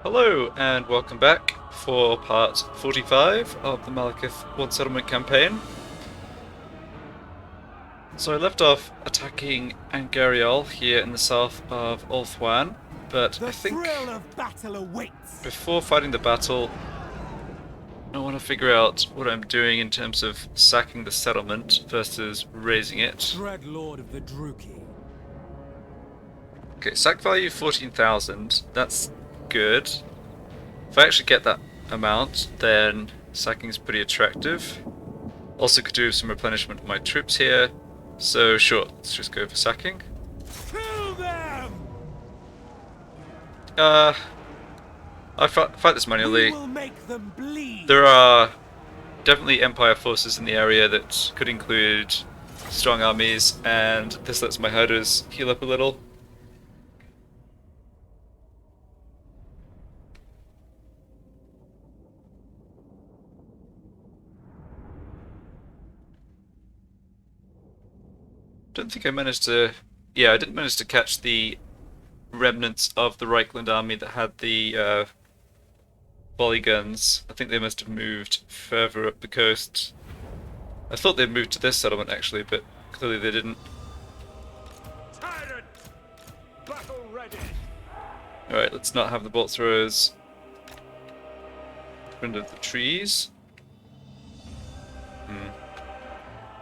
Hello and welcome back for part 45 of the Malekith One Settlement campaign. So I left off attacking Angariel here in the south of Ulthuan, but I think thrill of battle awaits. Before fighting the battle, I want to figure out what I'm doing in terms of sacking the settlement versus raising it. Dread Lord of the Druki. Okay, sack value 14,000, that's good. If I actually get that amount, then sacking is pretty attractive. Also could do some replenishment of my troops here, so sure, let's just go for sacking. Kill them! I fight this manually. We will make them bleed. There are definitely Empire forces in the area that could include strong armies, and this lets my herders heal up a little. Don't think I managed to... Yeah, I didn't manage to catch the remnants of the Reichland army that had the volley guns. I think they must have moved further up the coast. I thought they'd moved to this settlement actually, but clearly they didn't. Tyrant! Battle ready! Alright, let's not have the bolt throwers in front of the trees.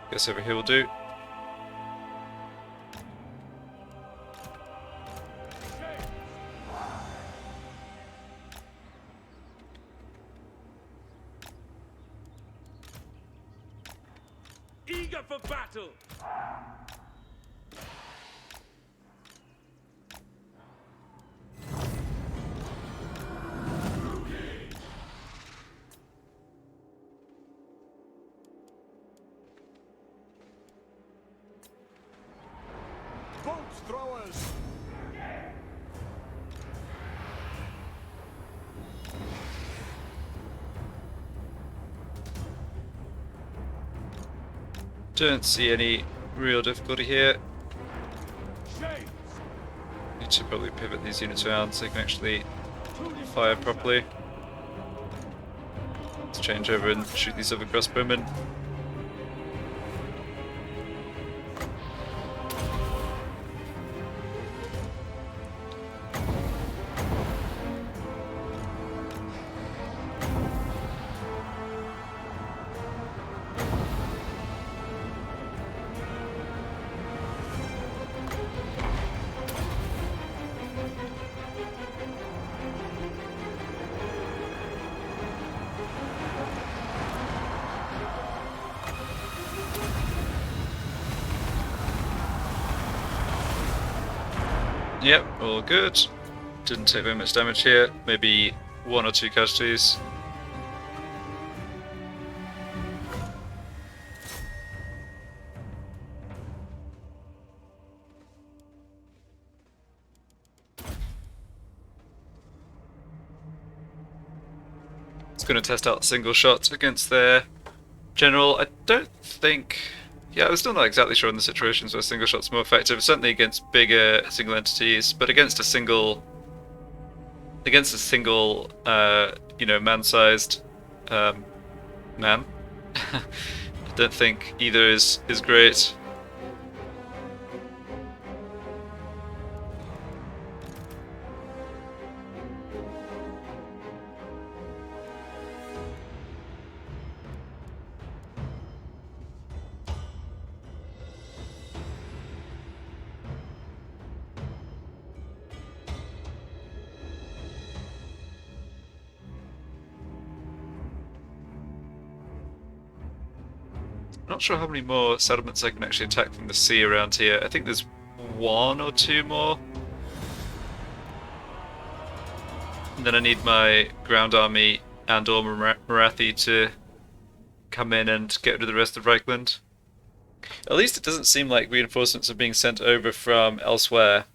Guess over here will do. Eager for battle! Bolt throwers! Don't see any real difficulty here. Need to probably pivot these units around so they can actually fire properly. Let's change over and shoot these other crossbowmen. Yep, all good. Didn't take very much damage here, maybe 1 or 2 casualties. It's going to test out single shots against their general. I don't think... Yeah, I'm still not exactly sure in the situations where single shot's more effective. Certainly against bigger single entities, but against a single, you know, man-sized man, I don't think either is great. Not sure how many more settlements I can actually attack from the sea around here. I think there's 1 or 2 more. And then I need my ground army and or Marathi to come in and get rid of the rest of Reichland. At least it doesn't seem like reinforcements are being sent over from elsewhere.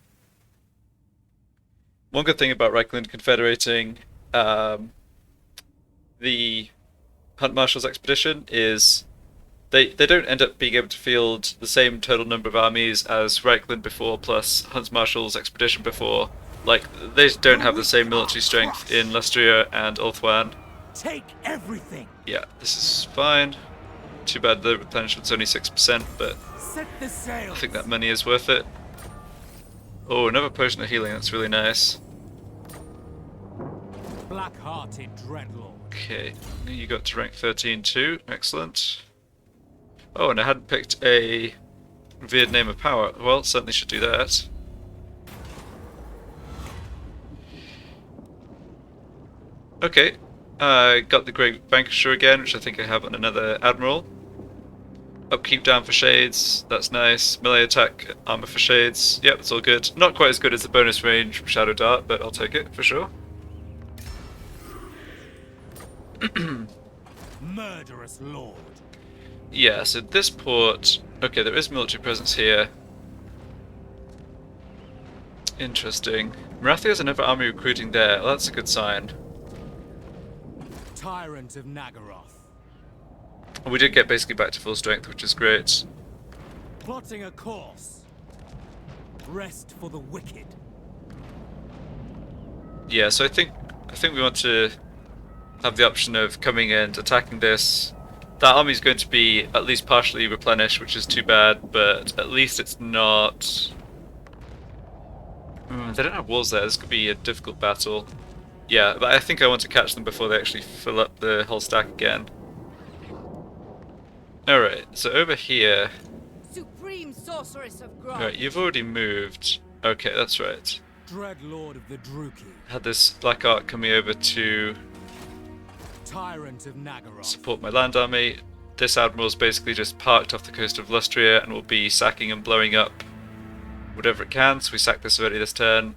One good thing about Reichland confederating the Hunt Marshal's expedition is they don't end up being able to field the same total number of armies as Reichland before plus Hunt Marshal's expedition before. Like, they don't have the same military strength in Lustria and Ulthuan. Take everything. Yeah, this is fine. Too bad the replenishment's only 6%, but Set the sail. I think that money is worth it. Oh, another potion of healing, that's really nice. Black-hearted dreadlord. Okay, you got to rank 13 too, excellent. Oh, and I hadn't picked a revered name of power. Well, certainly should do that. Okay, got the Great Vanquisher again, which I think I have on another Admiral. Upkeep down for Shades, that's nice. Melee attack, armor for Shades, yep, it's all good. Not quite as good as the bonus range from Shadow Dart, but I'll take it, for sure. Murderous lord. Yeah, so this port... Okay, there is military presence here. Interesting. Marathi has another army recruiting there, well, that's a good sign. Tyrant of Nagaroth. We did get basically back to full strength, which is great. Plotting a course. Rest for the wicked. Yeah, so I think we want to have the option of coming and attacking this. That army is going to be at least partially replenished, which is too bad, but at least it's not... they don't have walls there, this could be a difficult battle. Yeah, but I think I want to catch them before they actually fill up the whole stack again. Alright, so over here... Supreme sorceress of Grant. Right, you've already moved. Okay, that's right. Dreadlord of the Druki. Had this Black Ark coming over to Tyrant of Nagaroth. support my land army. This admiral's basically just parked off the coast of Lustria and will be sacking and blowing up whatever it can, so we sack this already this turn.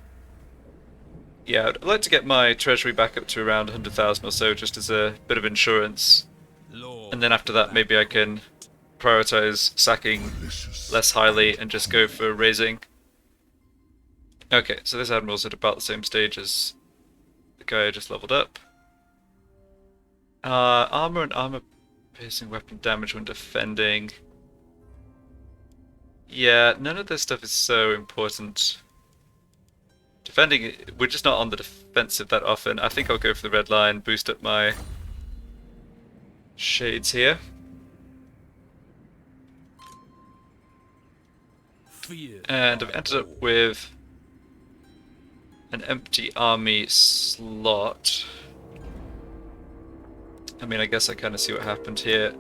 Yeah, I'd like to get my treasury back up to around 100,000 or so, just as a bit of insurance. And then after that, maybe I can prioritize sacking less highly and just go for razing. Okay, so this admiral's at about the same stage as the guy I just leveled up. Armor and armor piercing weapon damage when defending. Yeah, none of this stuff is so important. Defending, we're just not on the defensive that often. I think I'll go for the red line, boost up my shades here. And I've ended up with an empty army slot. I mean, I guess I kind of see what happened here.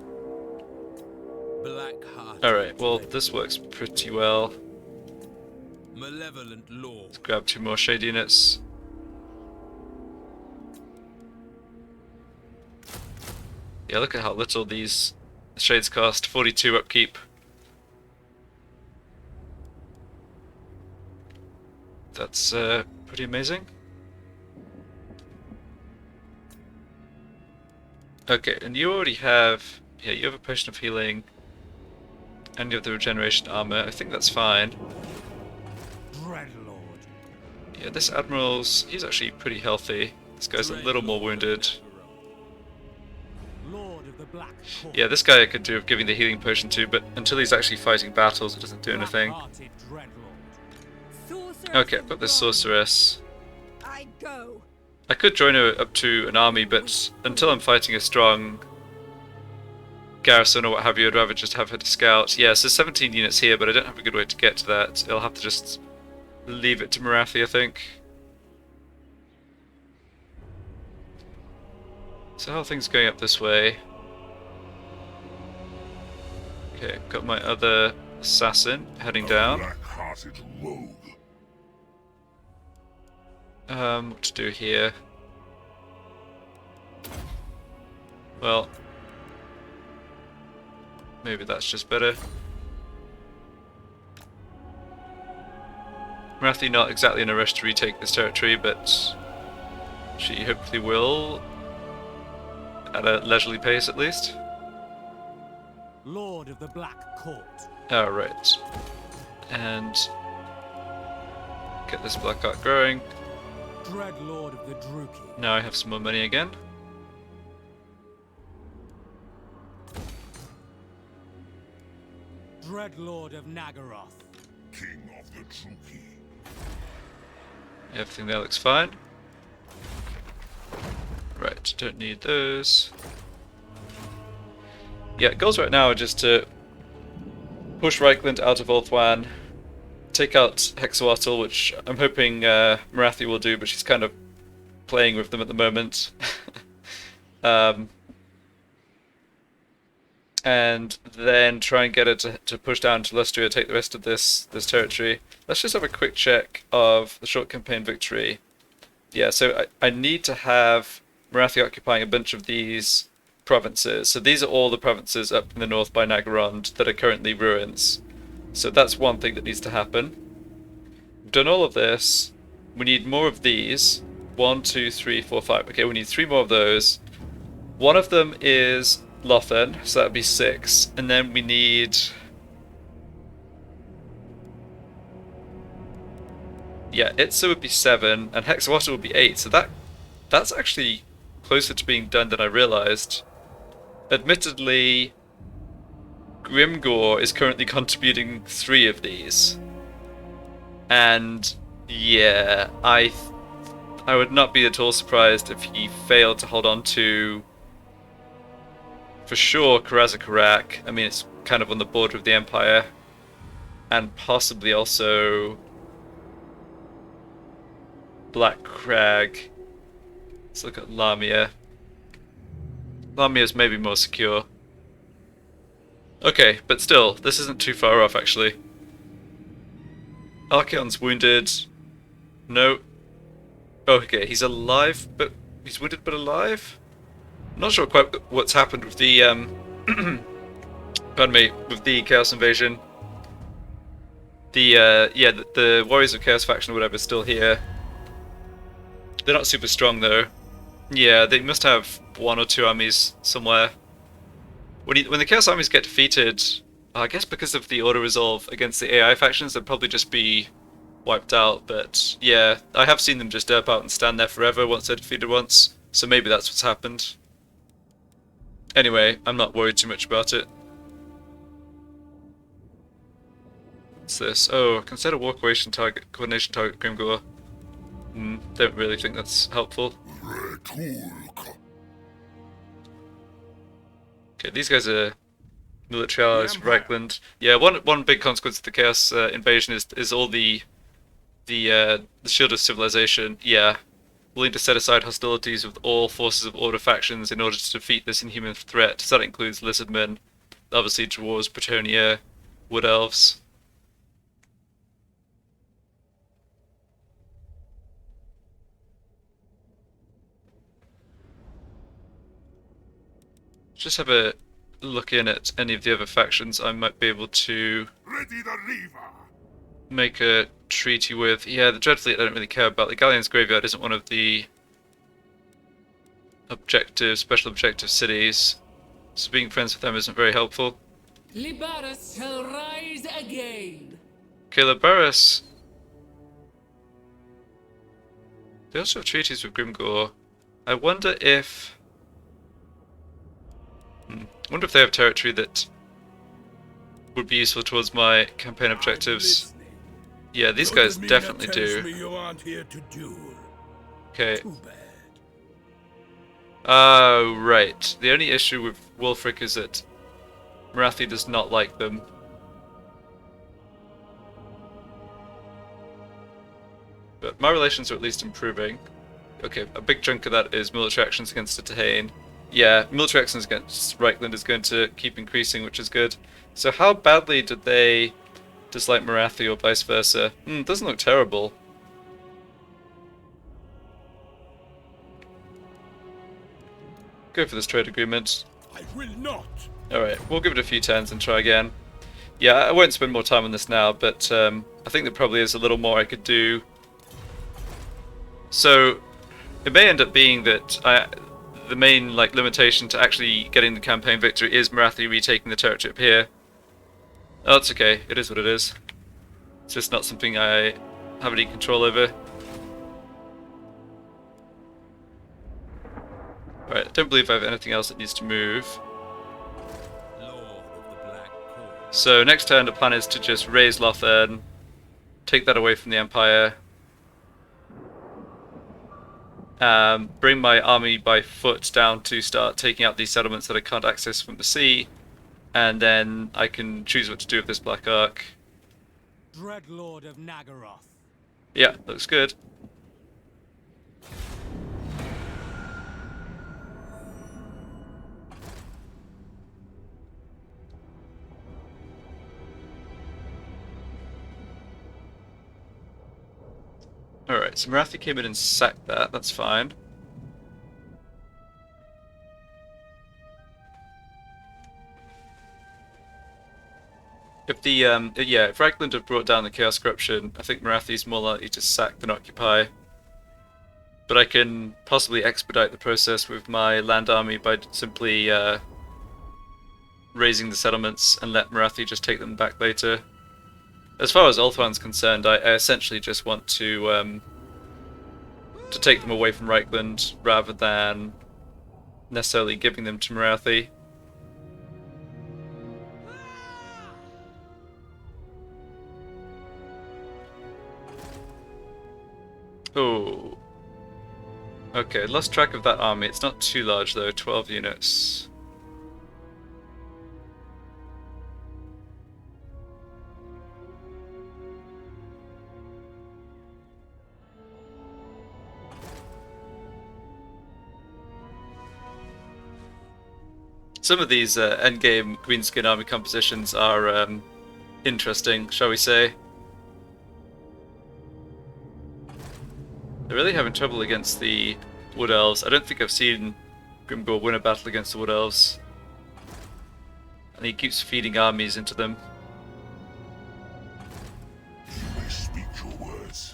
Alright, well, this works pretty well. Malevolent lord. Let's grab 2 more shade units. Yeah, look at how little these shades cost. 42 upkeep. That's pretty amazing. Okay, and you already have... Yeah, you have a potion of healing. And you have the regeneration armor. I think that's fine. Dreadlord. Yeah, this admiral's... He's actually pretty healthy. This guy's a little more wounded. Lord of the Black Court. Yeah, this guy I could do with giving the healing potion to, but until he's actually fighting battles, it doesn't do anything. Black-hearted Dreadlord. Sorceress Okay, of I've got this Grant. sorceress. I go. I could join her up to an army, but until I'm fighting a strong garrison or what have you, I'd rather just have her to scout. Yeah, so 17 units here, but I don't have a good way to get to that. I'll have to just leave it to Marathi, I think. So how are things going up this way? Okay, got my other assassin heading down. Black-hearted rogue. What to do here? Well, maybe that's just better. Marathi not exactly in a rush to retake this territory, but she hopefully will, at a leisurely pace at least. Lord of the Black Court. Alright. And get this Black Ark growing. Dreadlord of the Druki. Now I have some more money again. Dreadlord of Nagaroth. King of the Druki. Everything there looks fine. Right, don't need those. Yeah, goals right now are just to push Reichland out of Ulthuan, take out Hexawatl, which I'm hoping Marathi will do, but she's kind of playing with them at the moment. And then try and get it to push down to Lustria, take the rest of this territory. Let's just have a quick check of the short campaign victory. Yeah, so I need to have Marathi occupying a bunch of these provinces. So these are all the provinces up in the north by Nagarond that are currently ruins. So that's one thing that needs to happen. We've done all of this. We need more of these. 1, 2, 3, 4, 5. Okay, we need 3 more of those. One of them is Lothen, so that would be 6. And then we need... yeah, Itza would be 7, and Hexawatl would be 8. So that's actually closer to being done than I realised. Admittedly, Grimgor is currently contributing 3 of these. And yeah, I would not be at all surprised if he failed to hold on to, for sure, Karazakarak. I mean, it's kind of on the border of the Empire. And possibly also Black Crag. Let's look at Lamia. Lamia's maybe more secure. Okay, but still, this isn't too far off, actually. Archeon's wounded. No. Oh, okay, he's alive, but he's wounded but alive? I'm not sure quite what's happened with the, pardon me, with the Chaos Invasion. The Warriors of Chaos faction or whatever is still here. They're not super strong, though. Yeah, they must have 1 or 2 armies somewhere. When the Chaos armies get defeated, I guess because of the auto-resolve against the AI factions, they'll probably just be wiped out. But yeah, I have seen them just derp out and stand there forever once they're defeated once. So maybe that's what's happened. Anyway, I'm not worried too much about it. What's this? Oh, consider war coordination target Grimgor. Don't really think that's helpful. Okay, these guys are military allies, Reichland. Yeah, one big consequence of the Chaos invasion is all the Shield of Civilization. Yeah, willing to set aside hostilities with all forces of Order factions in order to defeat this inhuman threat. So that includes Lizardmen, obviously Dwarves, Bretonnia, Wood Elves. Just have a look in at any of the other factions I might be able to make a treaty with. Yeah, the Dreadfleet I don't really care about. The Galleon's Graveyard isn't one of the special objective cities, so being friends with them isn't very helpful. Libaris shall rise again. Okay, Libaris. They also have treaties with Grimgor. I wonder if... I wonder if they have territory that would be useful towards my campaign objectives. Yeah, these guys definitely do. Okay. Oh, right. The only issue with Wulfric is that Marathi does not like them. But my relations are at least improving. Okay, a big chunk of that is military actions against the Tahane. Yeah, military actions against Reichland is going to keep increasing, which is good. So how badly did they dislike Marathi or vice versa? Doesn't look terrible. Go for this trade agreement. I will not. Alright, we'll give it a few turns and try again. Yeah, I won't spend more time on this now, but I think there probably is a little more I could do. So, it may end up being that the main limitation to actually getting the campaign victory is Marathi retaking the territory up here. Oh, it's okay. It is what it is. It's just not something I have any control over. Alright, I don't believe I have anything else that needs to move. So next turn the plan is to just raise Lothern, take that away from the Empire. bring my army by foot down to start taking out these settlements that I can't access from the sea, and then I can choose what to do with this Black Ark. Dreadlord of Nagaroth. Yeah, looks good. Alright, so Marathi came in and sacked that, that's fine. If the, if Ragland had brought down the Chaos Corruption, I think Marathi's more likely to sack than occupy. But I can possibly expedite the process with my land army by simply raising the settlements and let Marathi just take them back later. As far as Ulthuan's concerned, I essentially just want to take them away from Reichland rather than necessarily giving them to Marathi. Oh. Okay, lost track of that army. It's not too large though, 12 units. Some of these endgame Greenskin army compositions are interesting, shall we say. They're really having trouble against the Wood Elves. I don't think I've seen Grimgor win a battle against the Wood Elves. And he keeps feeding armies into them. You may speak your words,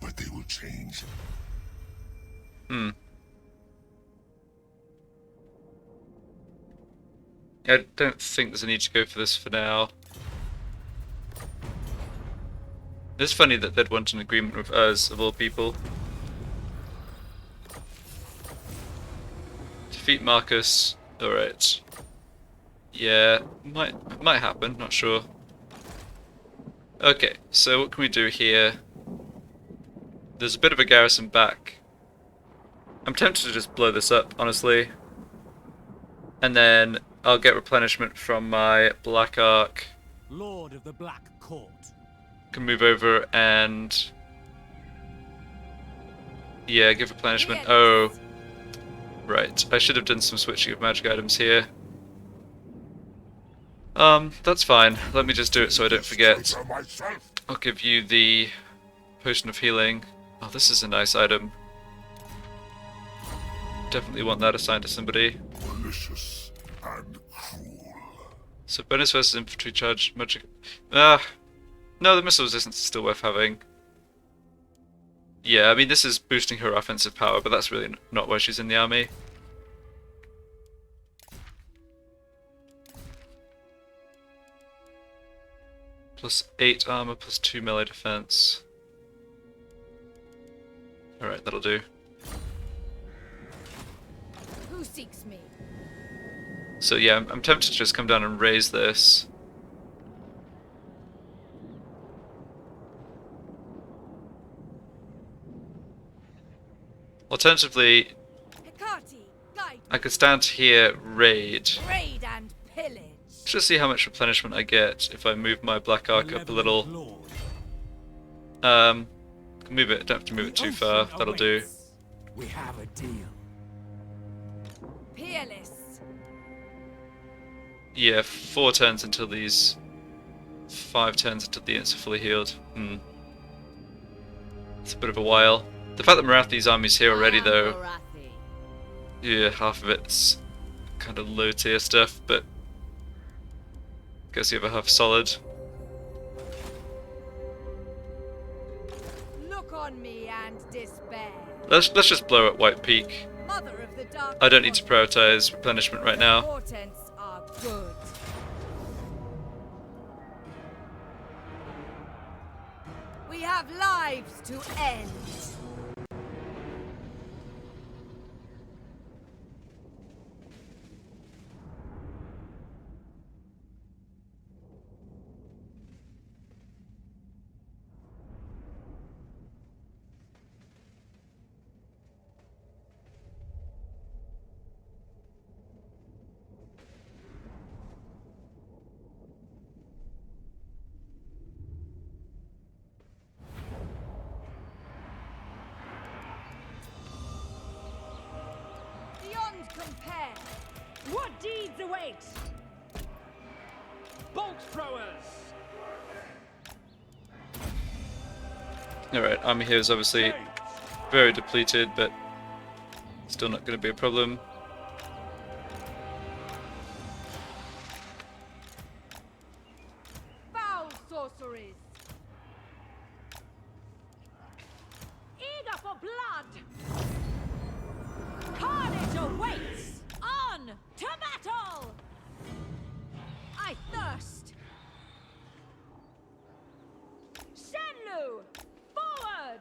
but they will change. I don't think there's a need to go for this for now. It's funny that they'd want an agreement with us, of all people. Defeat Marcus. Alright. Yeah, might happen, not sure. Okay, so what can we do here? There's a bit of a garrison back. I'm tempted to just blow this up, honestly. And then I'll get replenishment from my Black Ark. Lord of the Black Court. Can move over and... yeah, give replenishment. Oh. Right, I should have done some switching of magic items here. That's fine. Let me just do it so I don't forget. I'll give you the Potion of Healing. Oh, this is a nice item. Definitely want that assigned to somebody. Malicious and cruel. So bonus versus infantry charge magic. No, the missile resistance is still worth having. Yeah, I mean this is boosting her offensive power, but that's really not why she's in the army. Plus 8 armor, plus 2 melee defense. Alright, that'll do. Who seeks me? So yeah, I'm tempted to just come down and raise this. Alternatively, Hecate, guide I could stand here, raid. raid and pillage. Just see how much replenishment I get if I move my Black Ark up a little. Move it, don't have to move it too far, that'll do. We have a deal. Peerless. Yeah, 4 turns until these... 5 turns until the units are fully healed. It's a bit of a while. The fact that Marathi's army's here already though... Marathi. yeah, half of it's kind of low tier stuff, but... guess the other half solid. Look on me and despair. Let's just blow at White Peak. Mother of the dark. I don't need to prioritize replenishment right now. Portents are good. We have lives to end. What deeds await? Bolt throwers! Alright, army here is obviously very depleted, but still not going to be a problem. Foul sorceries! Eager for blood! Carnage awaits! On to battle! I thirst! Shenlu! Forward!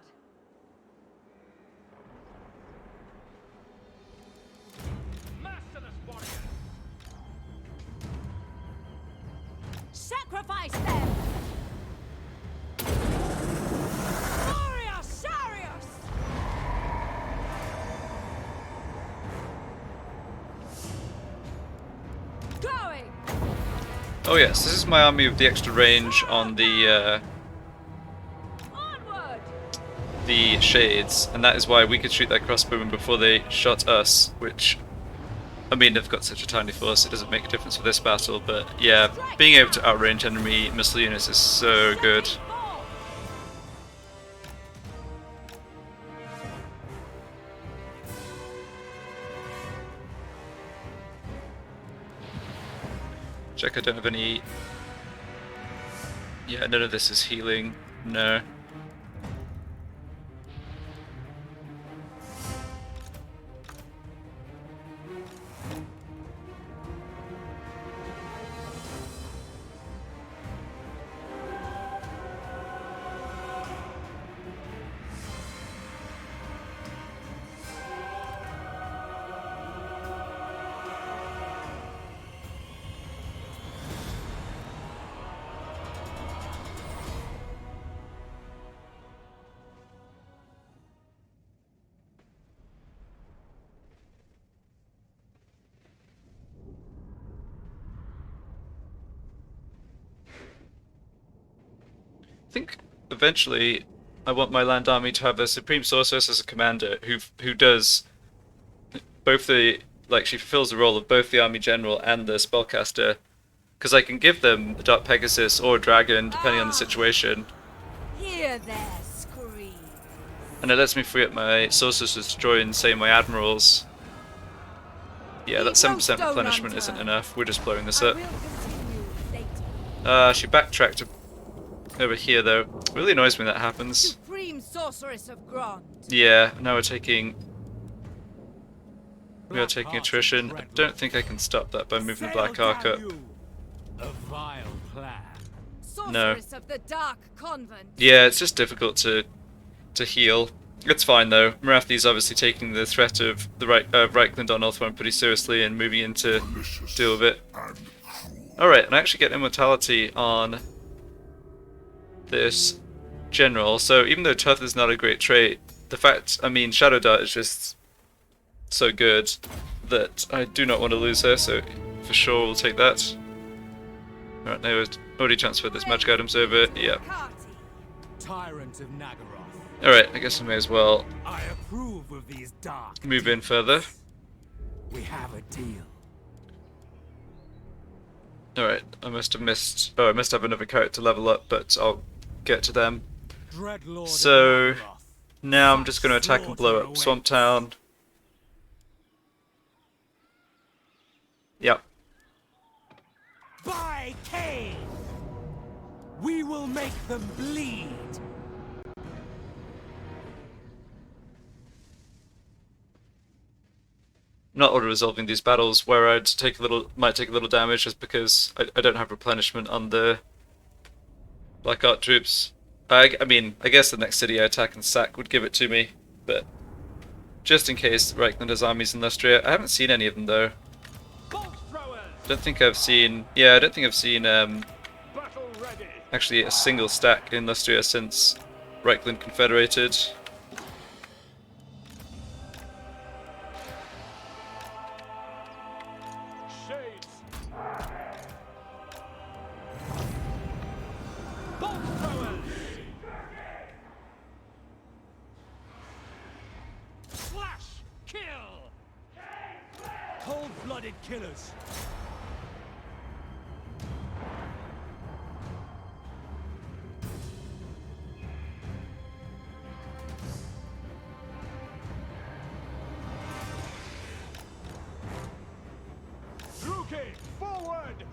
Merciless warriors! Sacrifice them! Warrior Sarius! Going! Oh yes, this is my army with the extra range on Onward! the shades, and that is why we could shoot that crossbowman before they shot us, which, I mean, they've got such a tiny force, it doesn't make a difference for this battle, but yeah, being able to outrange enemy missile units is so good. Check I don't have any... Yeah, none of this is healing, no. I think eventually I want my land army to have a Supreme Sorceress as a commander who does both the, like, she fulfills the role of both the army general and the spellcaster, because I can give them a Dark Pegasus or a dragon depending on the situation, Hear their scream! and it lets me free up my sorceresses to join, say, my admirals. Yeah, that 7% replenishment isn't enough, we're just blowing this I up. will continue later. She backtracked over here though. Really annoys me when that happens. Supreme Sorceress of Grond. Yeah, now we are taking Black attrition. hearts I of don't think I can stop that by moving the Black Ark up. A vile plan. Sorceress of the Dark Convent. Yeah, it's just difficult to heal. It's fine though. Marathi's obviously taking the threat of the Reichland on Ulthuan pretty seriously and moving in to deal with it. Alright, and I actually get immortality on this general, so even though Tough is not a great trait, the fact, I mean, Shadow Dart is just so good that I do not want to lose her, so for sure we'll take that. Alright, now we've already transferred this magic items over, yeah. Tyrant of Nagaroth. Alright, I guess I may as well I approve of these dark move in deeds. further. We have a deal. Alright, I must have missed, oh, I must have another character level up, but I'll get to them. Dreadlord So, of Nagaroth. now I'm just going to attack and blow up Swamp Town. Yep. By Cain, we will make them bleed. Not auto-resolving these battles where might take a little damage just because I don't have replenishment on the Black Art troops. I mean, I guess the next city I attack and sack would give it to me, but just in case Reichland has armies in Lustria. I haven't seen any of them though. Bolt throwers! Don't think I've seen, yeah, I don't think I've seen Battle ready! actually a single stack in Lustria since Reichland confederated. Shades! Bolt throwers! Slash! Kill! Hold cold-blooded killers. Rookie, forward!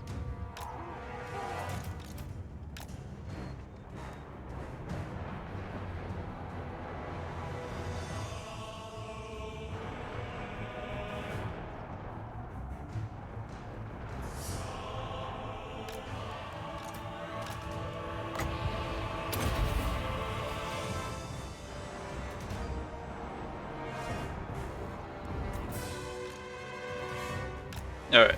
Alright.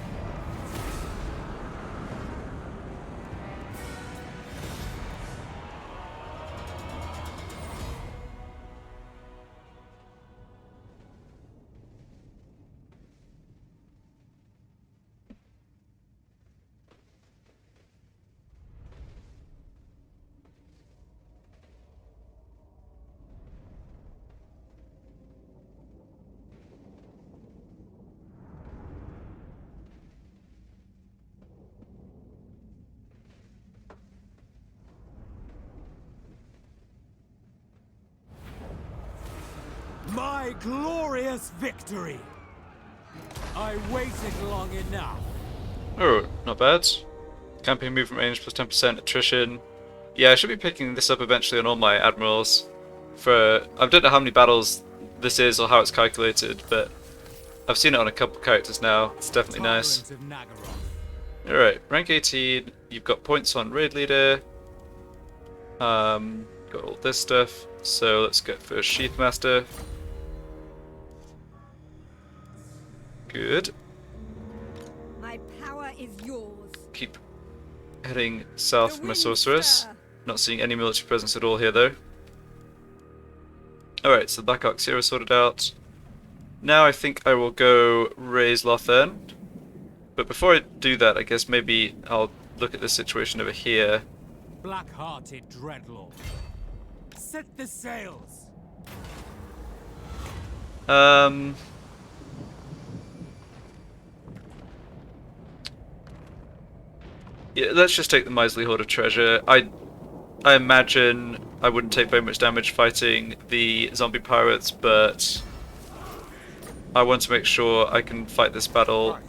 My glorious victory! I waited long enough. Oh, not bad. Campaign movement range plus 10% attrition. Yeah, I should be picking this up eventually on all my admirals. I don't know how many battles this is or how it's calculated, but I've seen it on a couple characters now. It's definitely nice. Tyrant of Nagaroth. Alright, rank 18. You've got points on raid leader. Got all this stuff. So let's get first Sheath Master. Good. My power is yours. Keep heading south The for my winds sorceress. stir. Not seeing any military presence at all here though. Alright, so the Black Ox Hero sorted out. Now I think I will go raise Lothan. But before I do that, I guess maybe I'll look at this situation over here. Black-hearted dreadlord. Set the sails. Yeah, let's just take the Miserly Hoard of Treasure. I imagine I wouldn't take very much damage fighting the zombie pirates, but I want to make sure I can fight this battle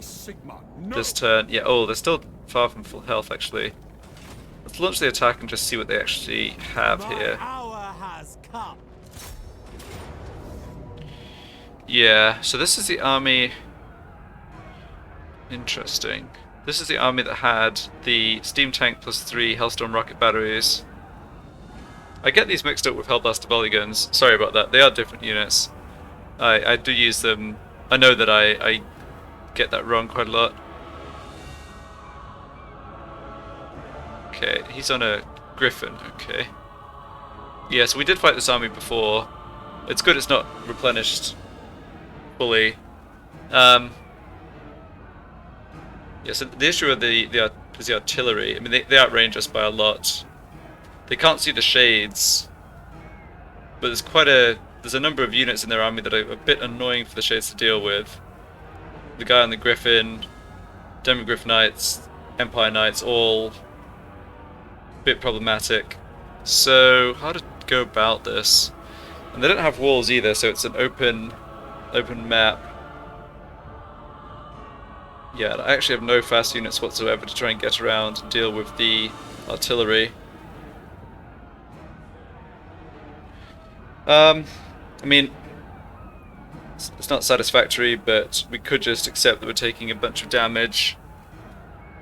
this turn. Yeah, oh, they're still far from full health actually. Let's launch the attack and just see what they actually have My here. hour has come. Yeah, so this is the army. Interesting. This is the army that had the Steam Tank plus 3 Hellstorm rocket batteries. I get these mixed up with Hellblaster volley guns. Sorry about that. They are different units. I do use them. I know that I get that wrong quite a lot. Okay, he's on a Griffin. Okay. Yeah, so we did fight this army before. It's good it's not replenished fully. Yeah, so the issue with is the artillery. I mean, they outrange us by a lot. They can't see the shades, but there's a number of units in their army that are a bit annoying for the shades to deal with. The guy on the Griffin, Demogryph Knights, Empire Knights, all a bit problematic. So how to go about this? And they don't have walls either, so it's an open map. Yeah, I actually have no fast units whatsoever to try and get around and deal with the artillery. I mean, it's not satisfactory, but we could just accept that we're taking a bunch of damage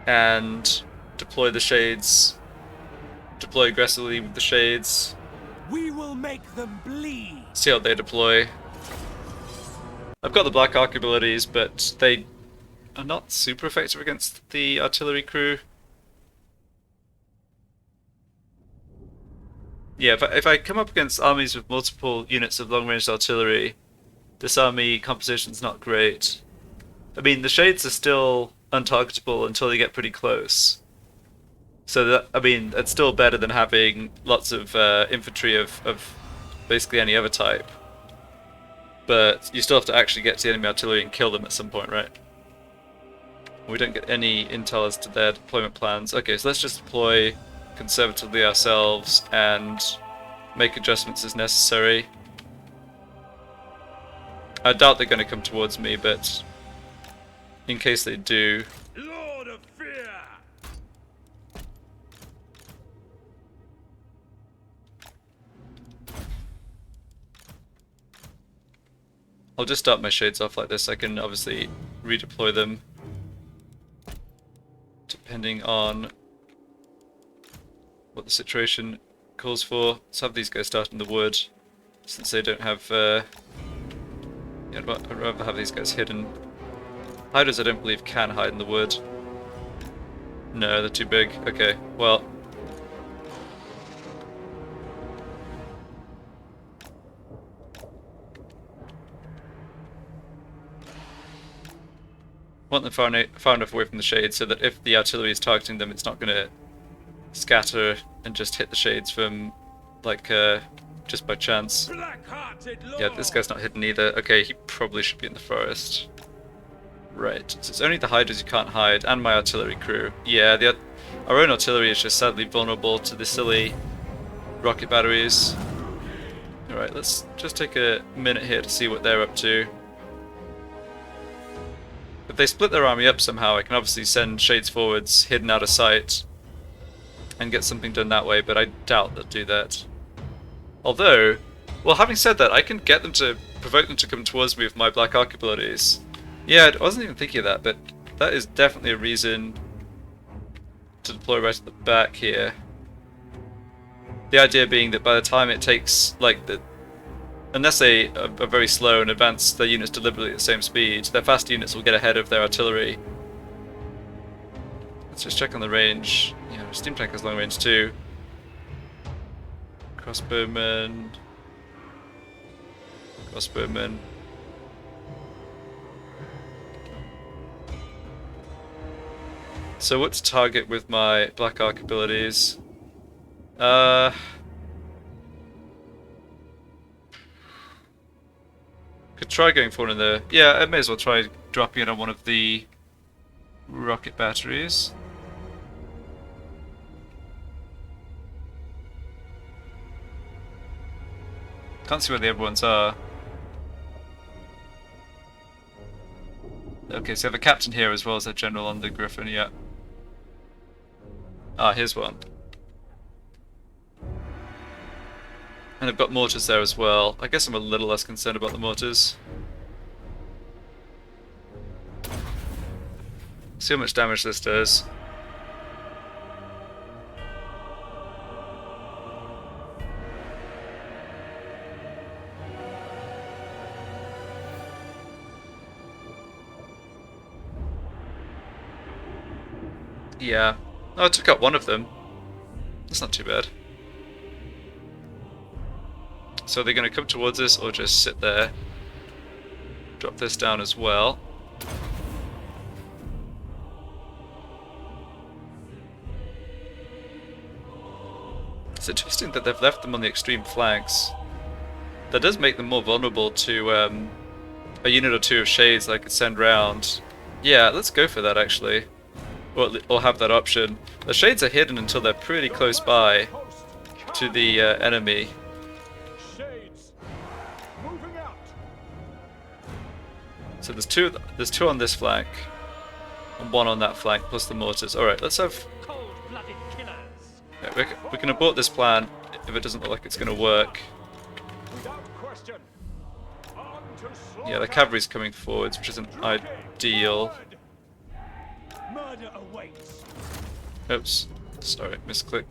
and deploy the shades. Deploy aggressively with the shades. We will make them bleed. See how they deploy. I've got the Black Arc abilities, but they are not super effective against the artillery crew. Yeah, if I come up against armies with multiple units of long-range artillery, this army composition's not great. I mean, the shades are still untargetable until they get pretty close. So that, I mean, that's still better than having lots of infantry of basically any other type. But you still have to actually get to the enemy artillery and kill them at some point, right? We don't get any intel as to their deployment plans. Okay, so let's just deploy conservatively ourselves and make adjustments as necessary. I doubt they're going to come towards me, but in case they do... Lord of Fear! I'll just start my shades off like this. I can obviously redeploy them depending on what the situation calls for. Let's have these guys start in the wood, since they don't have... yeah, I'd rather have these guys hidden. Hiders I don't believe can hide in the wood. No, they're too big. Okay, well... want them far enough away from the shades so that if the artillery is targeting them, it's not going to scatter and just hit the shades from, like, just by chance. Yeah, this guy's not hidden either. Okay, he probably should be in the forest. Right, so it's only the hiders you can't hide, and my artillery crew. Yeah, our own artillery is just sadly vulnerable to the silly rocket batteries. Alright, let's just take a minute here to see what they're up to. If they split their army up somehow, I can obviously send shades forwards hidden out of sight and get something done that way, but I doubt they'll do that. Although, well, having said that, I can get them to provoke them to come towards me with my Black Arc abilities. Yeah, I wasn't even thinking of that, but that is definitely a reason to deploy right at the back here. The idea being that by the time it takes, like, unless they are very slow and advance their units deliberately at the same speed, their fast units will get ahead of their artillery. Let's just check on the range. Yeah, steam tank has long range too. Crossbowmen. Crossbowmen. So what to target with my Black Arc abilities? Could try going for one of the... Yeah, I may as well try dropping it on one of the rocket batteries. Can't see where the other ones are. Okay, so you have a captain here as well as a general on the Griffin, yeah. Ah, here's one. And I've got mortars there as well. I guess I'm a little less concerned about the mortars. See how much damage this does. Yeah. Oh, I took out one of them. That's not too bad. So they're going to come towards us or just sit there. Drop this down as well. It's interesting that they've left them on the extreme flanks. That does make them more vulnerable to a unit or two of shades that I could send round. Yeah, let's go for that actually. Or have that option. The shades are hidden until they're pretty close by to the enemy. So there's two on this flank, and one on that flank, plus the mortars. Alright, let's have... Yeah, we can abort this plan if it doesn't look like it's going to work. Yeah, the cavalry's coming forwards, which isn't ideal. Oops, sorry, misclick.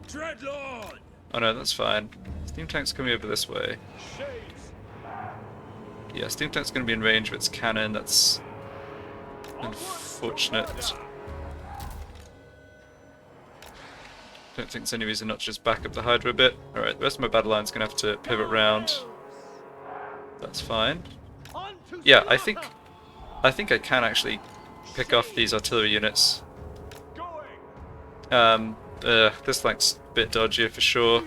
Dreadlord! Oh no, that's fine. Steam tank's coming over this way. Yeah, steam tank's going to be in range of its cannon. That's unfortunate. Don't think there's any reason not to just back up the Hydra a bit. Alright, the rest of my battle line's going to have to pivot round. That's fine. Yeah, I think I can actually pick off these artillery units. This flank's a bit dodgier for sure.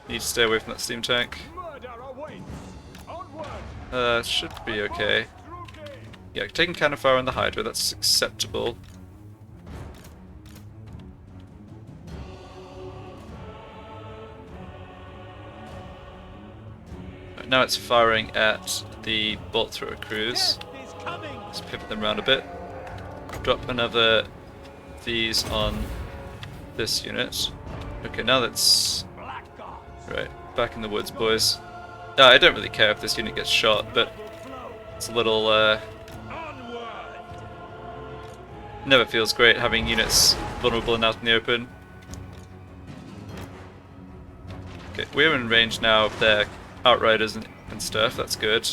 Need to stay away from that steam tank. Should be okay. Yeah, taking cannon fire on the Hydra, that's acceptable. Right, now it's firing at the bolt thrower crews. Let's pivot them around a bit. Drop another of these on this unit. Okay, now that's... Right, back in the woods, boys. I don't really care if this unit gets shot, but it's a little... Never feels great having units vulnerable and out in the open. Okay, we're in range now of their outriders and stuff, that's good.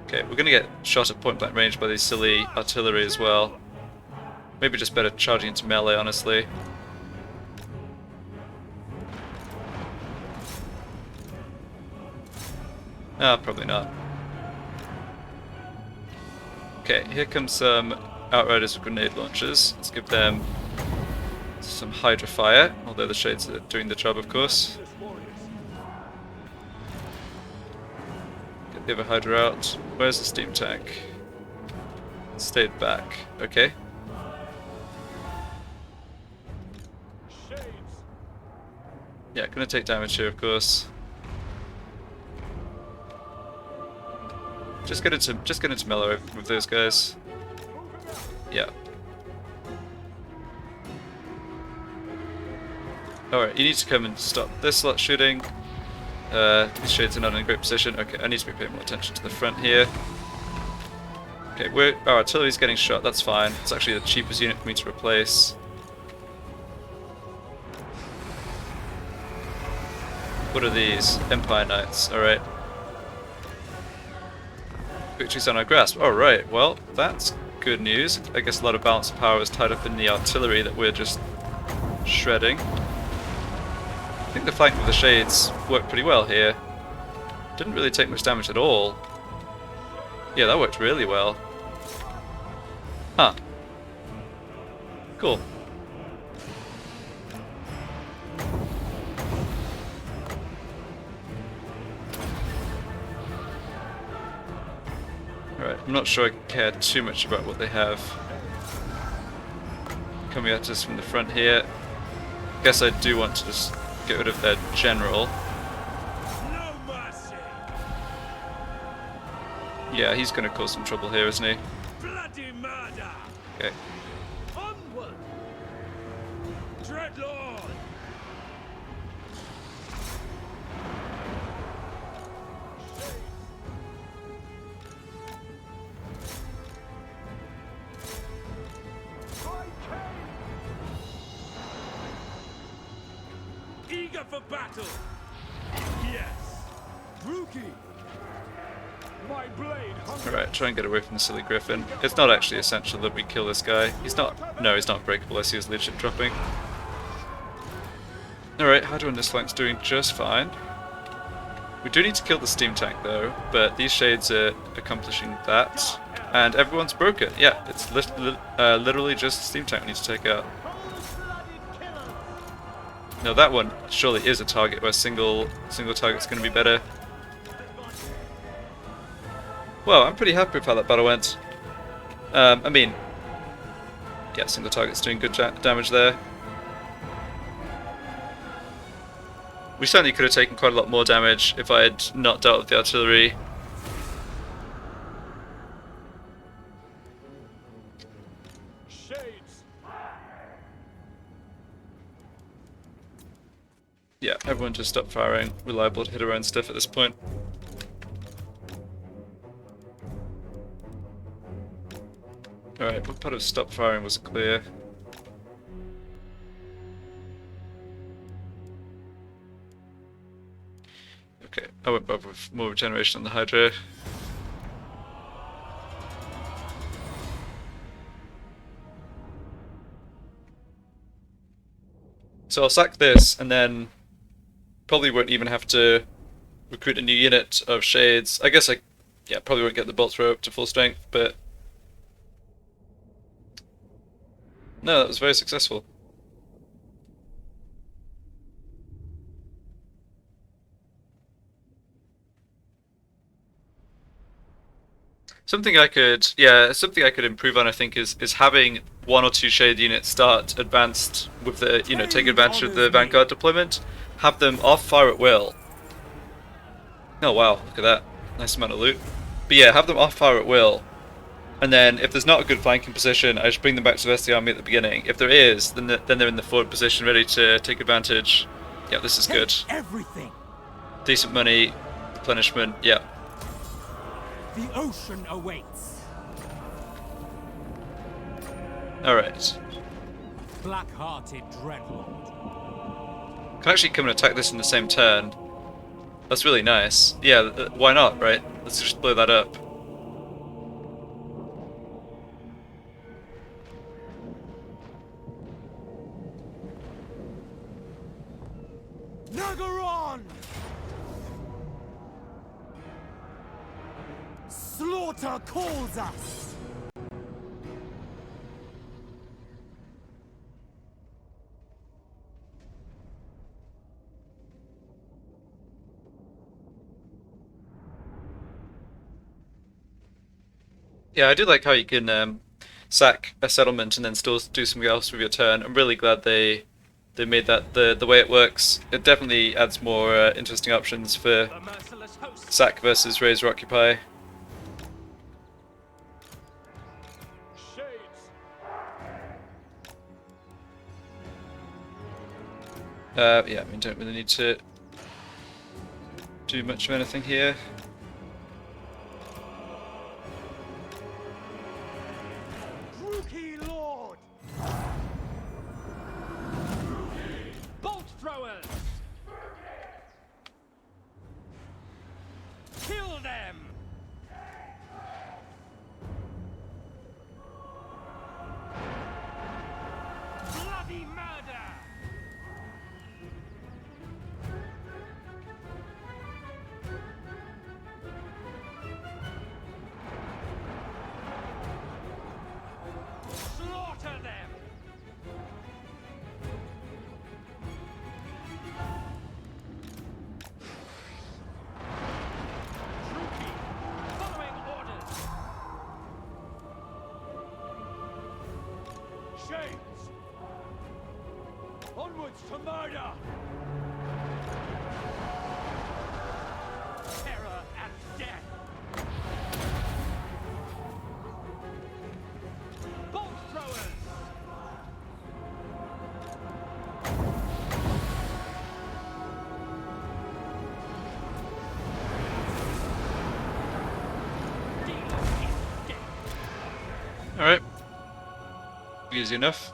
Okay, we're gonna get shot at point blank range by these silly artillery as well. Maybe just better charging into melee, honestly. Ah, probably not. Okay, here comes some outriders with grenade launchers. Let's give them some Hydra fire, although the Shades are doing the job, of course. Get the other Hydra out. Where's the steam tank? Stayed back. Okay. Yeah, gonna take damage here, of course. Just get into melee with those guys. Yeah. Alright, you need to come and stop this lot shooting. These Shades are not in a great position. Okay, I need to be paying more attention to the front here. Okay, our artillery's getting shot, that's fine. It's actually the cheapest unit for me to replace. What are these? Empire Knights, alright. Victory's on our grasp. Alright, well, that's good news. I guess a lot of balance of power is tied up in the artillery that we're just shredding. I think the flank with the Shades worked pretty well here. Didn't really take much damage at all. Yeah, that worked really well. Huh. Cool. Alright, I'm not sure I care too much about what they have coming at us from the front here. Guess I do want to just get rid of their general. Yeah, he's gonna cause some trouble here, isn't he? Bloody murder! Okay. Onward! Dreadlord! Eager for battle! Yes! Rookie! My blade hungry. Alright, try and get away from the silly griffin. It's not actually essential that we kill this guy. He's not... No, he's not breakable. I see his leadership dropping. Alright, Hydra on this flank's doing just fine. We do need to kill the steam tank though, but these Shades are accomplishing that. And everyone's broken. Yeah, it's literally just the steam tank we need to take out. Now that one surely is a target where single target's going to be better. Well, I'm pretty happy with how that battle went. I mean, yeah, single target's doing good damage there. We certainly could have taken quite a lot more damage if I had not dealt with the artillery. Shades! Yeah, everyone just stop firing. We're liable to hit our own stuff at this point. Alright, what part of stop firing was clear? Okay, I won't bother with more regeneration on the Hydra. So I'll sack this and then probably won't even have to recruit a new unit of Shades. I guess probably won't get the bolt thrower up to full strength, but no, that was very successful. Something I could, yeah, something I could improve on, I think, is having one or two shade units start advanced with the, you know, take advantage of the Vanguard deployment. Have them off fire at will. Oh wow, look at that. Nice amount of loot. But yeah, have them off fire at will. And then if there's not a good flanking position, I just bring them back to the rest of the army at the beginning. If there is, then they're in the forward position ready to take advantage. Yeah, this is good. Everything. Decent money, replenishment, yeah. The ocean awaits. Alright. Black-hearted dreadlord. Can actually come and attack this in the same turn. That's really nice. Yeah, why not, right? Let's just blow that up. Nagaron! Slaughter calls us! Yeah, I do like how you can sack a settlement and then still do something else with your turn. I'm really glad they made that the way it works. It definitely adds more interesting options for The merciless host. sack versus raise or occupy. Shades. Yeah, I mean, don't really need to do much of anything here. Rookie Lord. Bolt throwers. Kill them. Bloody murder. Slaughter them. Rookie, following orders. Shades. Onwards to murder. Terror and death. Bolt throwers. Deal is dead. Alright. Easy enough.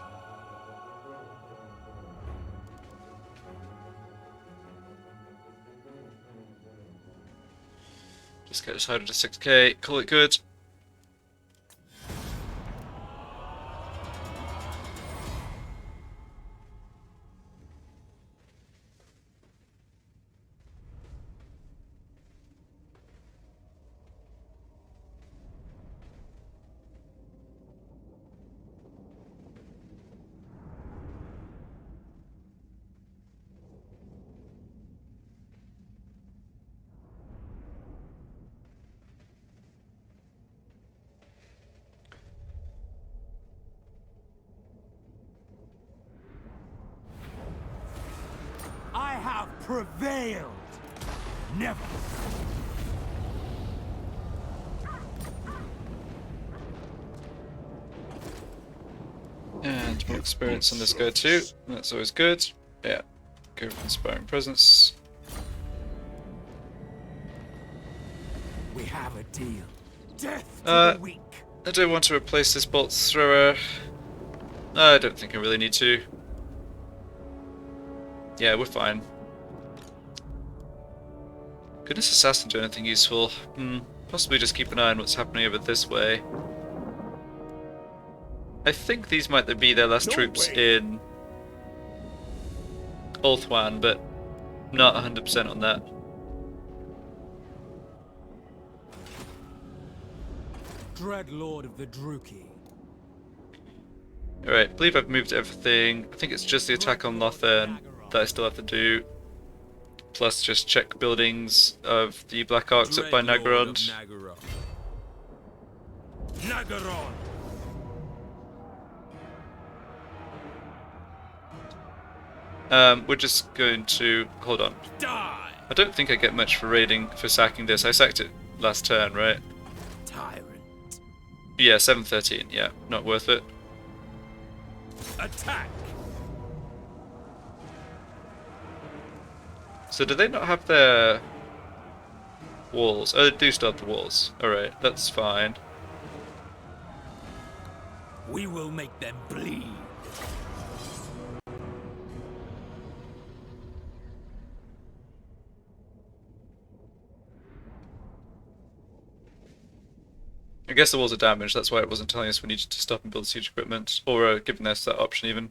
Just get decided to 6k, call it good. I have prevailed! Never! And more experience on this guy too. That's always good. Yeah. Go for inspiring presence. We have a deal. Death to Uh, the weak! I do want to replace this bolt thrower. I don't think I really need to. Yeah, we're fine. Could this assassin do anything useful? Possibly just keep an eye on what's happening over this way. I think these might be their last troops in Ulthuan, but not 100% on that. Dreadlord of the Druki. Alright, I believe I've moved everything. I think it's just the attack on Lothern that I still have to do. Plus just check buildings of the Black Arcs up by Dreadlord of Nagorod. Nagorod. Nagaron. We're just going to hold on. Die. I don't think I get much for raiding for sacking this. I sacked it last turn, right? Tyrant. Yeah, 713. Yeah, not worth it. Attack. So do they not have their walls? Oh, they do still have the walls. Alright, that's fine. We will make them bleed. I guess the walls are damaged, that's why it wasn't telling us we needed to stop and build siege equipment, or giving us that option even.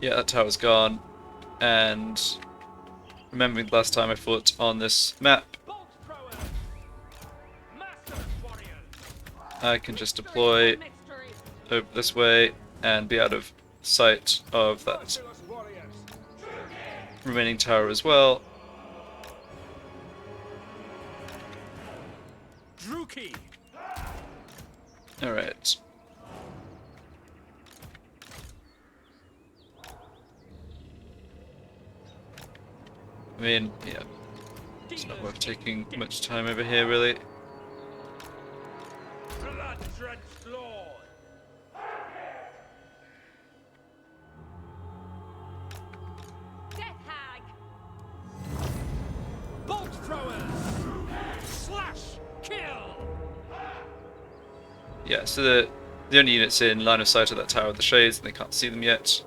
Yeah, that tower's gone, and remembering the last time I fought on this map, Bolt throwers. Massive warriors. I can just deploy Mystery. over this way and be out of sight of that Merciless warriors. remaining tower as well. Druki. Alright. I mean, yeah, it's not worth taking much time over here, really. Blood-drenched lord. Death hag! Bolt throwers. Slash. Kill. Yeah, so the only units in line of sight of that tower are the shades, and they can't see them yet.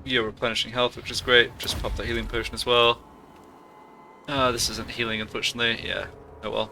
You're replenishing health, which is great. Just pop that healing potion as well. This isn't healing, unfortunately. Yeah, oh well.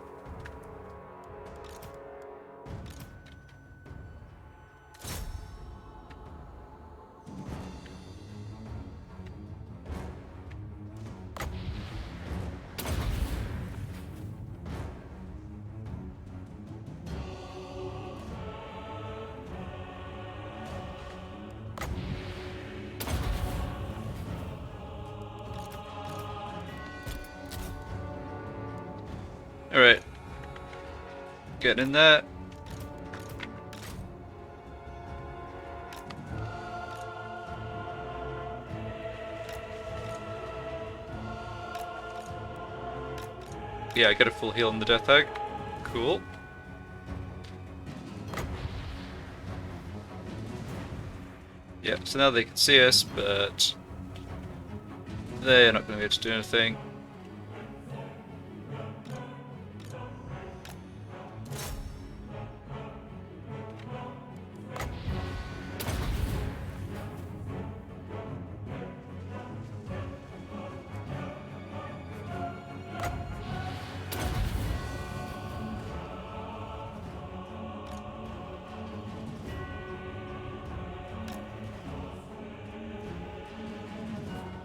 Alright. Get in there. Yeah, I get a full heal on the Death Hag. Cool. Yeah, so now they can see us, but they're not going to be able to do anything.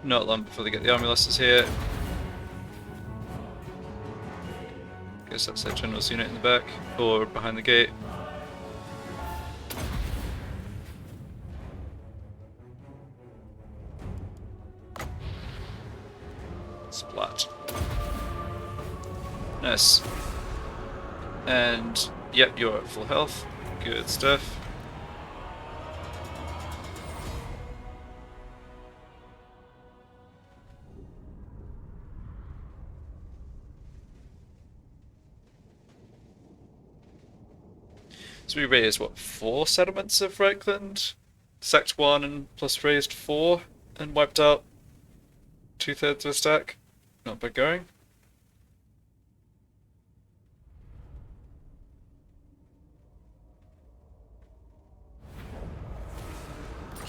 Not long before they get the army losses here. Guess that's their general's unit in the back, or behind the gate. Splat. Nice. And, yep, you're at full health. Good stuff. So we raised, what, 4 settlements of Reichland? Sacked 1 and plus raised 4 and wiped out 2/3 of a stack. Not bad going.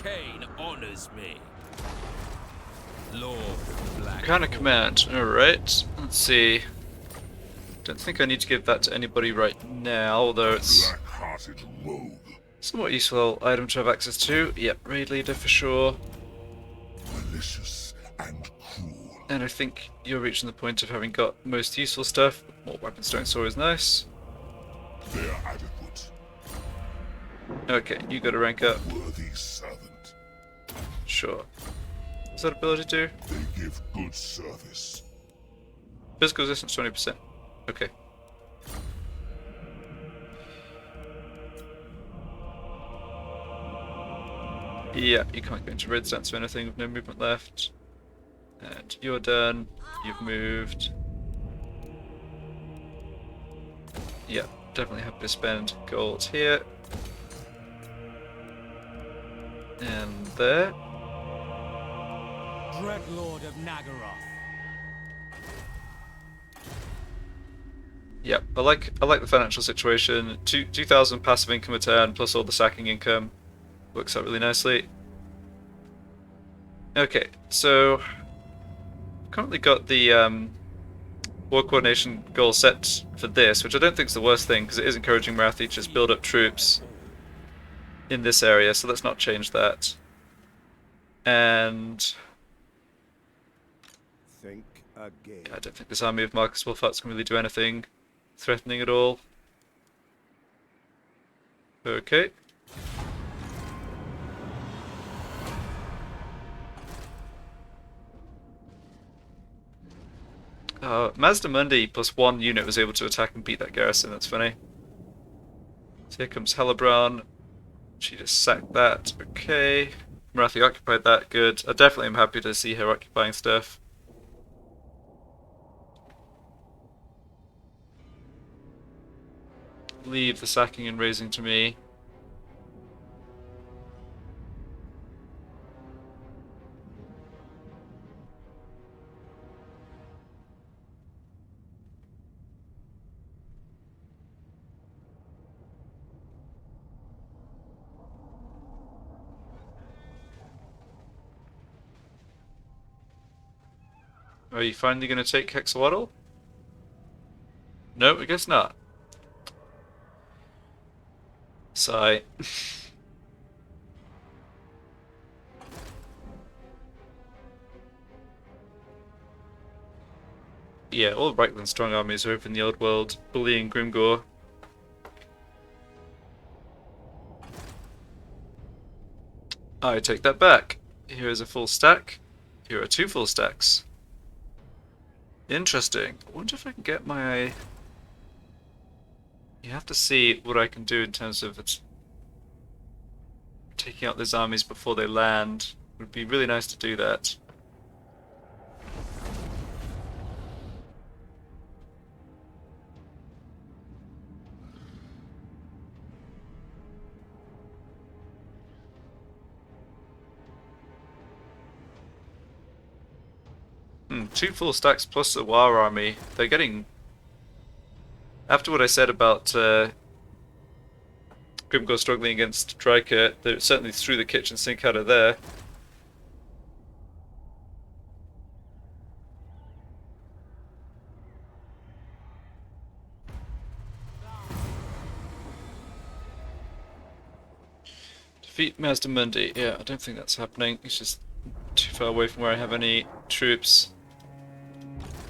Kane honors me. Lord Black. Kind of command. Alright, let's see. Don't think I need to give that to anybody right now, although it's Black-hearted rogue. somewhat useful item to have access to. Yep, raid leader for sure. Malicious and cruel. And I think you're reaching the point of having got most useful stuff. More weapon stone sword is nice. They are adequate. Okay, you got to rank up. Worthy servant. Sure. What's that ability do? They give good service. Physical resistance 20%. Okay. Yeah, you can't go into red stance or anything with no movement left. And you're done. You've moved. Yeah, definitely happy to spend gold here. And there. Dreadlord of Nagaroth. Yep, I like the financial situation. 2,000 passive income a turn plus all the sacking income. Works out really nicely. Okay, so currently got the war coordination goal set for this, which I don't think is the worst thing because it is encouraging Marathi to just build up troops in this area, so let's not change that. And Think again. I don't think this army of Marcus Wolfarts can really do anything threatening at all. Okay. Mazda Mundi plus 1 unit was able to attack and beat that garrison, that's funny. So here comes Hellebron. She just sacked that, okay. Marathi occupied that, good. I definitely am happy to see her occupying stuff. Leave the sacking and razing to me. Are you finally going to take Hexawaddle? No, I guess not. Sigh. Yeah, all Reichland's strong armies are over in the old world, bullying Grimgor. I take that back. Here is a full stack. Here are 2 full stacks. Interesting. I wonder if I can get my... You have to see what I can do in terms of taking out those armies before they land. It would be really nice to do that. Two full stacks plus a war army. They're getting... After what I said about Grimgor struggling against Dryker, they're certainly threw the kitchen sink out of there. Defeat Mazda Mundi. Yeah, I don't think that's happening. He's just too far away from where I have any troops.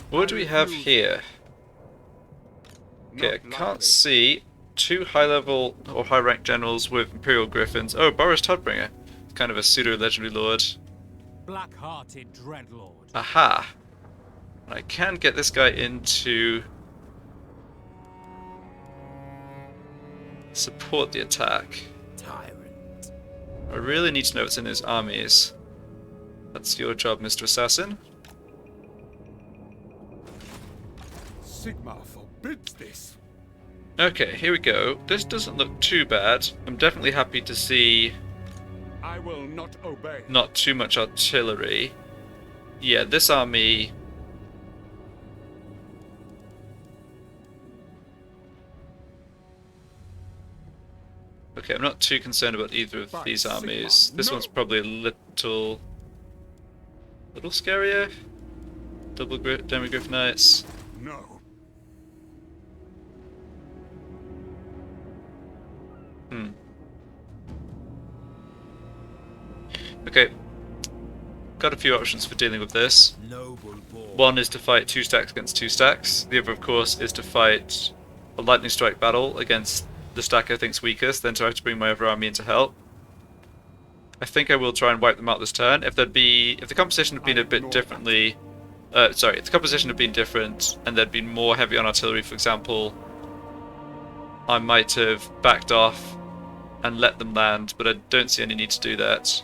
What do we have here? Okay, I can't see 2 high-level or high-rank generals with Imperial Griffins. Oh, Boris Todbringer. Kind of a pseudo-legendary lord. Black-hearted Dreadlord. Aha! I can get this guy into... support the attack. Tyrant. I really need to know what's in his armies. That's your job, Mr. Assassin. Sigmar forbids this. Okay, here we go. This doesn't look too bad. I'm definitely happy to see I will not obey. not too much artillery. Yeah, this army... Okay, I'm not too concerned about either of these armies. This one's probably a little scarier. Double Demigriff Knights. No. Okay. Got a few options for dealing with this. Noble boy. One is to fight 2 stacks against 2 stacks. The other, of course, is to fight a lightning strike battle against the stack I think's weakest, then try to bring my other army in to help. I think I will try and wipe them out this turn. If the composition had been a bit differently, sorry, if the composition had been different and there'd been more heavy on artillery, for example, I might have backed off and let them land, but I don't see any need to do that.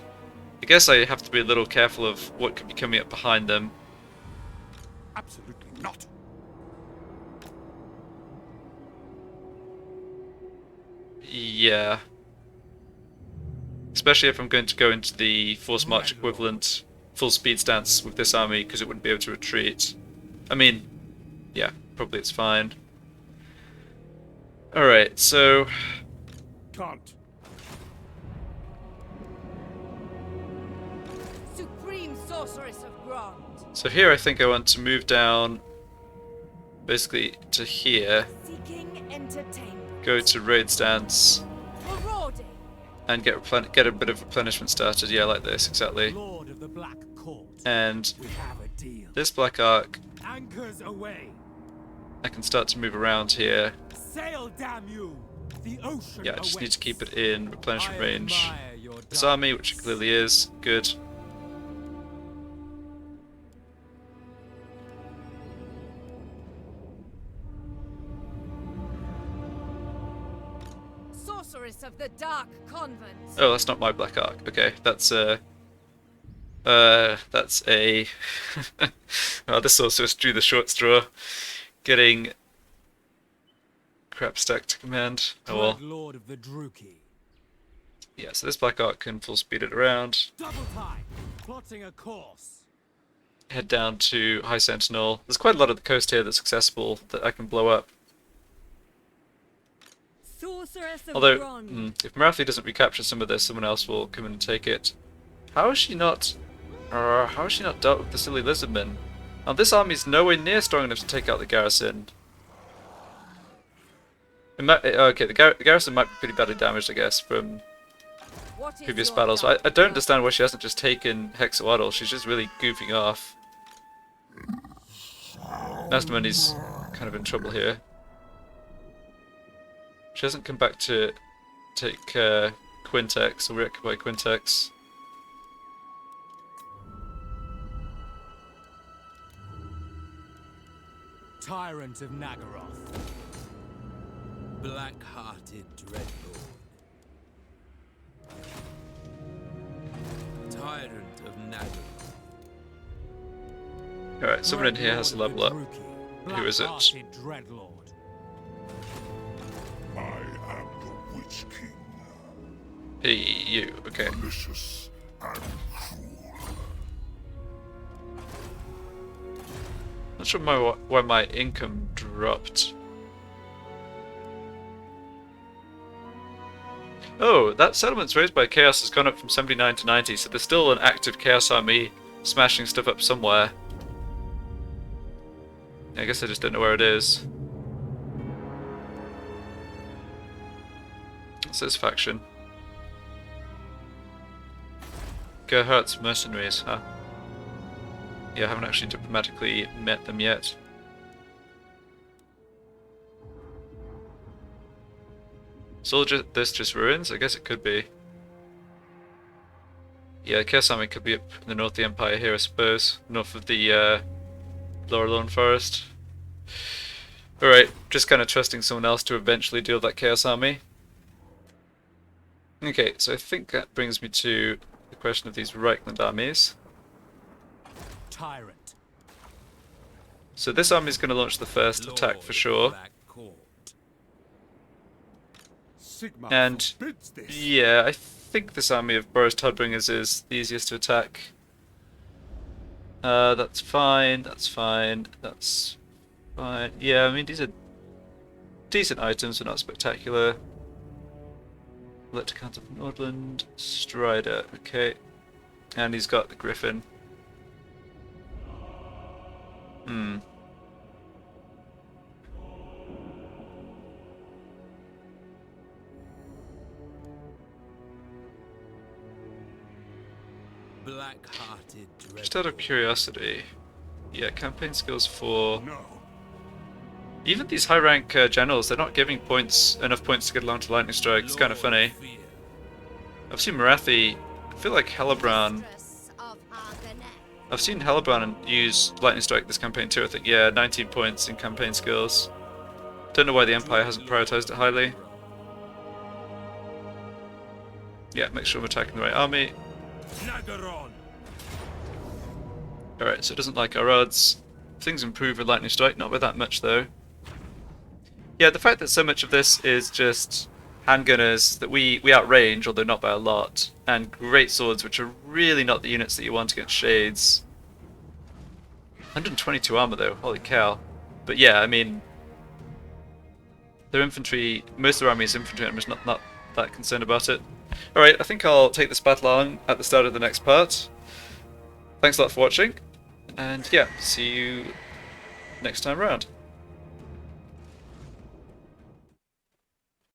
I guess I have to be a little careful of what could be coming up behind them. Absolutely not. Yeah. Especially if I'm going to go into the force march equivalent full speed stance with this army, because it wouldn't be able to retreat. I mean, yeah, probably it's fine. Alright, so... Can't. Supreme sorceress of Grant. So here I think I want to move down basically to here, Seeking entertainment. go to raid stance, Marauding. and get a bit of replenishment started, yeah, like this, exactly. Lord of the Black Court. And We have a deal. this black arc, Anchors away. I can start to move around here. Sail, damn you. The ocean Yeah, I just need to awaits. keep it in replenishment I range. admire your This army, which it clearly is, good. Sorceress of the Dark Convent. Oh, that's not my black arc. Okay, that's a... well, this sorceress drew the short straw. Getting crap stack to command. Oh well. Dread Lord of the Druki. Yeah, so this black arc can full speed it around. Double time. Plotting a course. Head down to High Sentinel. There's quite a lot of the coast here that's accessible that I can blow up. Sorceress of Although, Grant. if Marathi doesn't recapture some of this, someone else will come in and take it. How is she not dealt with the silly lizardmen? Now this army is nowhere near strong enough to take out the garrison. Okay, the garrison might be pretty badly damaged, I guess, from What is previous your battles. dark I don't understand why she hasn't just taken Hexawaddle. She's just really goofing off. Nastamani's kind of in trouble here. She hasn't come back to take Quintex, or reoccupy Quintex. Tyrant of Nagaroth. Black-hearted dreadlord. Tyrant of Nagaroth. Alright, someone in here has a level up. Who is it? Black-hearted Dreadlord. I am the Witch King, Hey, you. Okay. malicious and cruel. Not sure why my income dropped. Oh, that settlements raised by Chaos has gone up from 79 to 90, so there's still an active Chaos army smashing stuff up somewhere. I guess I just don't know where it is. What's this faction? Gerhardt's mercenaries, huh? Yeah, I haven't actually diplomatically met them yet. Soldier, this just ruins? I guess it could be. Yeah, Chaos Army could be up in the north of the Empire here, I suppose. North of the Lower Lone Forest. Alright, just kind of trusting someone else to eventually deal with that Chaos Army. Okay, so I think that brings me to the question of these Reichland armies. Tyrant. So this army is going to launch the first attack Lord for of the sure. Black Court. Sigma And forbids this. yeah, I think this army of Boris Toddbringers is the easiest to attack. That's fine, that's fine, that's fine. Yeah, I mean, these are decent items, but not spectacular. Electric Hands of Nordland, Strider, okay. And he's got the Griffin. Hmm. Black-hearted dreadlord. Just out of curiosity, yeah, campaign skills 4. No. Even these high rank generals, they're not giving enough points to get along to Lightning Strike. It's kind of funny. Fear. Obviously Marathi I feel like Hellebran. Mistress of Argonet. I've seen Hellebran use Lightning Strike this campaign too, I think. Yeah, 19 points in campaign skills. Don't know why the Empire hasn't prioritized it highly. Yeah, make sure I'm attacking the right army. Nagaron. Alright, so it doesn't like our odds. Things improve with Lightning Strike, not by that much though. Yeah, the fact that so much of this is just handgunners that we outrange, although not by a lot, and great swords, which are really not the units that you want against Shades. 122 armor though, holy cow. But yeah, I mean, their infantry, most of their army is infantry, I'm just not that concerned about it. Alright, I think I'll take this battle on at the start of the next part. Thanks a lot for watching, and yeah, see you next time around.